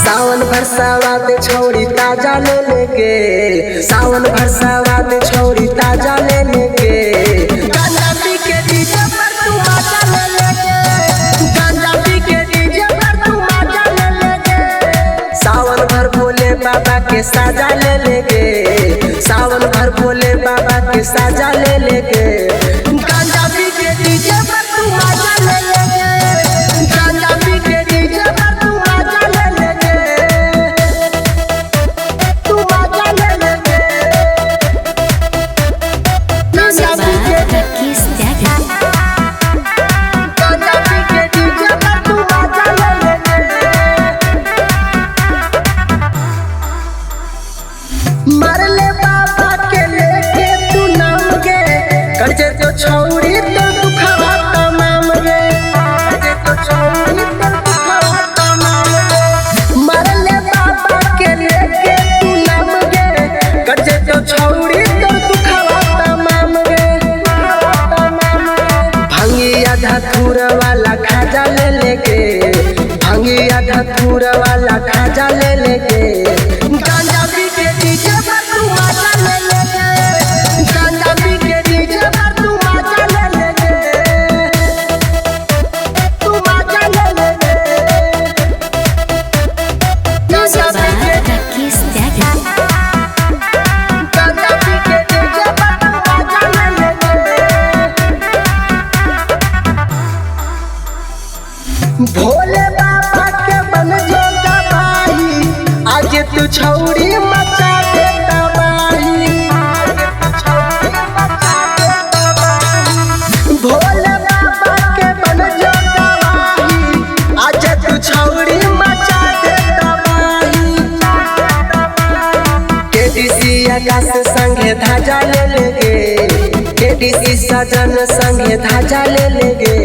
सावन भरसावा दे छोड़ी ताजा ले लेके, सावन भरसावा दे छोड़ी ताजा ले लेके, गांजा पी के डीजे पर तू मजा ले लेके, गांजा पी के डीजे पर तू मजा ले लेके, सावन भर भोले बाबा के साजा ले लेके, सावन भर भोले बाबा के साजा ले लेके, गांजा पी के डीजे पर तू मजा ले लेके, गांजा पी के डीजे पर तू मजा ले लेके, तू मजा ले लेके, गांजा पी के गांजा पी के डीजे पर तू मजा ले लेके, मरले बाबा के लेके तू नाम गे, कर्जे तो छौड़ी तो दुखवा तमाम गे, कर्जे तो छौड़ी तो दुखवा तमाम गे, मरले बाबा के लेके तू नाम गे, कर्जे तो छौड़ी तो दुखवा तमाम गे, भांगिया धतूर वाला खाजा ले लेके, भांगिया धतूर वाला खाजा ले लेके, गांजा पी के डीजे पर तू मजा ले लेके, गांजा पी के डीजे पर तू मजा ले लेके, तू मजा ले लेके, गांजा पी के गांजा पी के डीजे पर तू मजा ले लेके, भोले बाबा के बन जो गवाही, आज तू छौड़ी मचा दे तबाही, आज तू छौड़ी मचा दे तबाही, भोले बाबा के बन जो गवाही, आज तू छौड़ी मचा दे तबाही, केडीसी आकाश संगे धाजा ले लेगे, केडीसी सजन संगे धाजा ले लेगे।